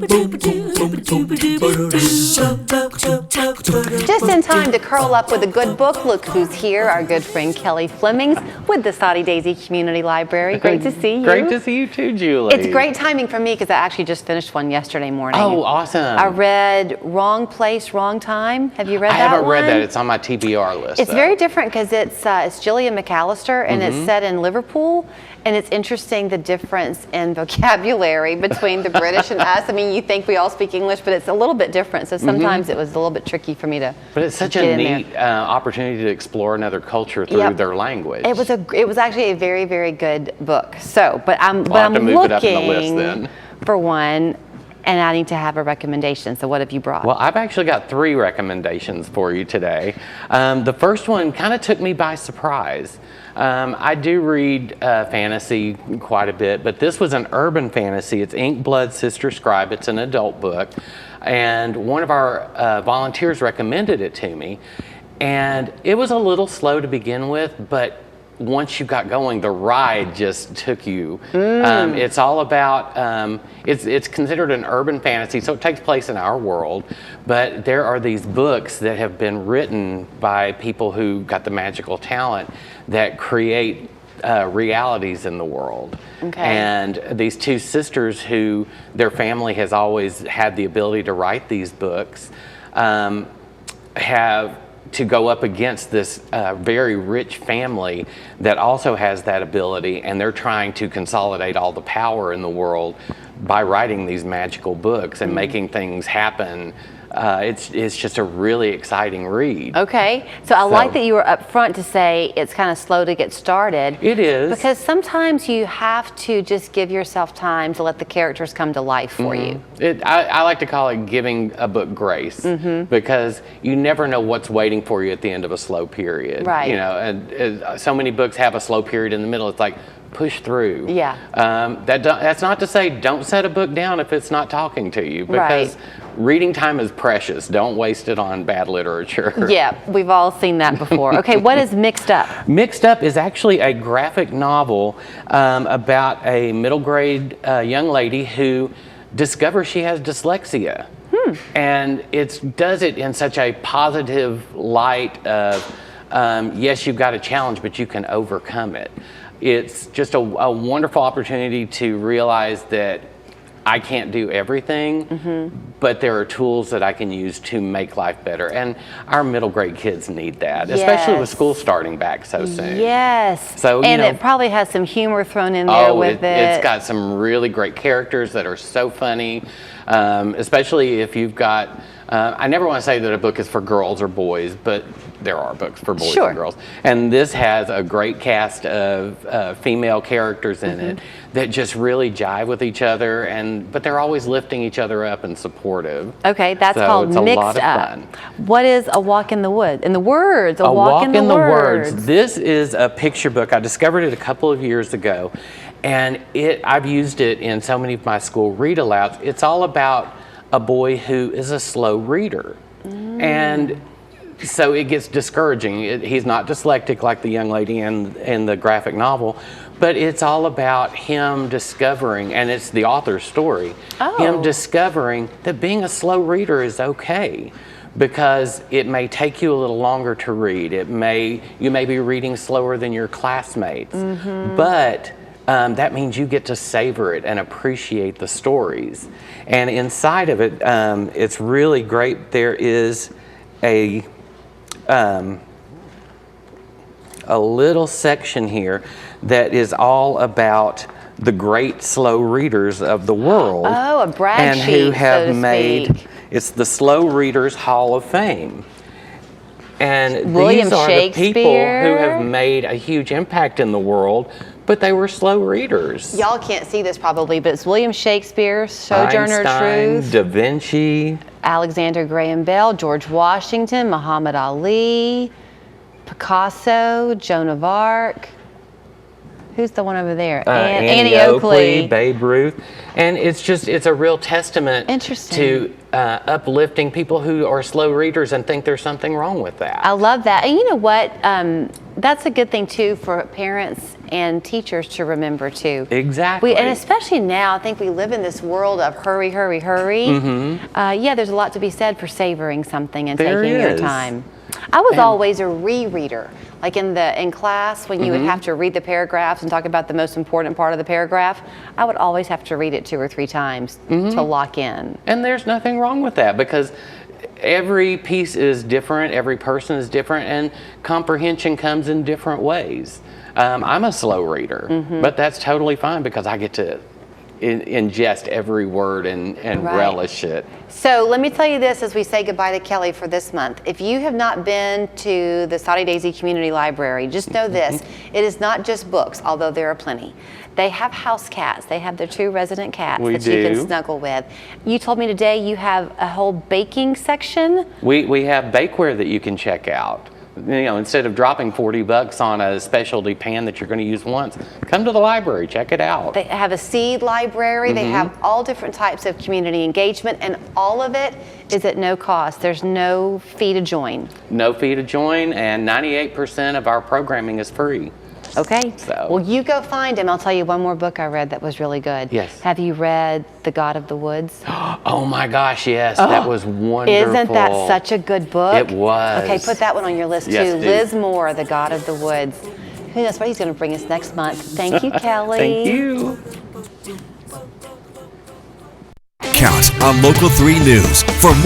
Just in time to curl up with a good book. Look who's here, our good friend Kelly Flemings with the Soddy Daisy Community Library. Great to see you. Great to see you too, Julie. It's great timing for me because I actually just finished one yesterday morning. Oh, awesome. I read Wrong Place, Wrong Time. Have you read that one? I haven't read that. It's on my TBR list. It's very different because it's Gillian McAllister and it's set in Liverpool. And it's interesting the difference in vocabulary between the British and us. I mean, you think we all speak English, but it's a little bit different. So sometimes it was a little bit tricky for me to. But it's such a neat opportunity to explore another culture through their language. It was actually a very, very good book. So, but I'm looking it up on the list, then. For one. And I need to have a recommendation. So what have you brought? Well, I've actually got 3 recommendations for you today. The first one kind of took me by surprise. I do read fantasy quite a bit, but this was an urban fantasy. It's Ink Blood Sister Scribe. It's an adult book. And one of our volunteers recommended it to me. And it was a little slow to begin with, but once you got going, the ride just took you. It's all about, it's considered an urban fantasy, so it takes place in our world, but there are these books that have been written by people who got the magical talent that create realities in the world. Okay. And these 2 sisters who their family has always had the ability to write these books have to go up against this very rich family that also has that ability, and they're trying to consolidate all the power in the world by writing these magical books and making things happen. It's just a really exciting read. Okay, so I like that you were up front to say it's kind of slow to get started. It is. Because sometimes you have to just give yourself time to let the characters come to life for you. I like to call it giving a book grace, because you never know what's waiting for you at the end of a slow period. Right. You know, and so many books have a slow period in the middle. It's like, push through. Yeah. That's not to say don't set a book down if it's not talking to you, because reading time is precious. Don't waste it on bad literature. Yeah, we've all seen that before. Okay, what is Mixed Up? Mixed Up is actually a graphic novel about a middle grade young lady who discovers she has dyslexia. And it does it in such a positive light of, yes, you've got a challenge, but you can overcome it. It's just a wonderful opportunity to realize that I can't do everything, but there are tools that I can use to make life better. And our middle grade kids need that, especially with school starting back so soon. Yes. So, and it probably has some humor thrown in there with it. It's got some really great characters that are so funny, especially if you've got, I never want to say that a book is for girls or boys, but there are books for boys and girls. And this has a great cast of female characters in it that just really jive with each other, but they're always lifting each other up and supportive. Okay, that's called Mixed Up. What is A Walk in the Woods? In the Words, A Walk in the Words. This is a picture book. I discovered it a couple of years ago, and I've used it in so many of my school read-alouds. It's all about a boy who is a slow reader. And so it gets discouraging. He's not dyslexic like the young lady in the graphic novel, but it's all about him discovering, and it's the author's story, him discovering that being a slow reader is okay, because it may take you a little longer to read. You may be reading slower than your classmates, but that means you get to savor it and appreciate the stories. And inside of it, it's really great. There is a little section here that is all about the great slow readers of the world. Oh, a brag sheet, and who have so to made speak. It's the Slow Readers Hall of Fame. And William these are the people Shakespeare. who have made a huge impact in the world, but they were slow readers. Y'all can't see this probably, but it's William Shakespeare, Sojourner Einstein, Truth, Da Vinci, Alexander Graham Bell, George Washington, Muhammad Ali, Picasso, Joan of Arc. Who's the one over there? Annie Oakley, Babe Ruth. And it's a real testament to uplifting people who are slow readers and think there's something wrong with that. I love that. And you know what? that's a good thing too for parents and teachers to remember too. Exactly. And especially now, I think we live in this world of hurry, hurry, hurry. Yeah, there's a lot to be said for savoring something and There taking your is. time. I was always a rereader. Like in class, when you would have to read the paragraphs and talk about the most important part of the paragraph, I would always have to read it 2 or 3 times to lock in. And there's nothing wrong with that, because every piece is different, every person is different, and comprehension comes in different ways. I'm a slow reader, but that's totally fine because I get to ingest every word and relish it. So let me tell you this as we say goodbye to Kelly for this month. If you have not been to the Soddy Daisy Community Library, just know this. It is not just books, although there are plenty. They have house cats. They have their 2 resident cats that you can snuggle with. You told me today you have a whole baking section. We have bakeware that you can check out. You know, instead of dropping $40 on a specialty pan that you're going to use once, come to the library, check it out. They have a seed library. They have all different types of community engagement, and all of it is at no cost. There's no fee to join. No fee to join, and 98% of our programming is free. Okay. So. Well, you go find him. I'll tell you one more book I read that was really good. Yes. Have you read The God of the Woods? Oh my gosh, yes, that was wonderful. Isn't that such a good book? It was. Okay, put that one on your list Yes, too. do. Liz Moore, The God of the Woods. Who knows what he's going to bring us next month. Thank you, Kelly. Thank you. Count on Local 3 News for more.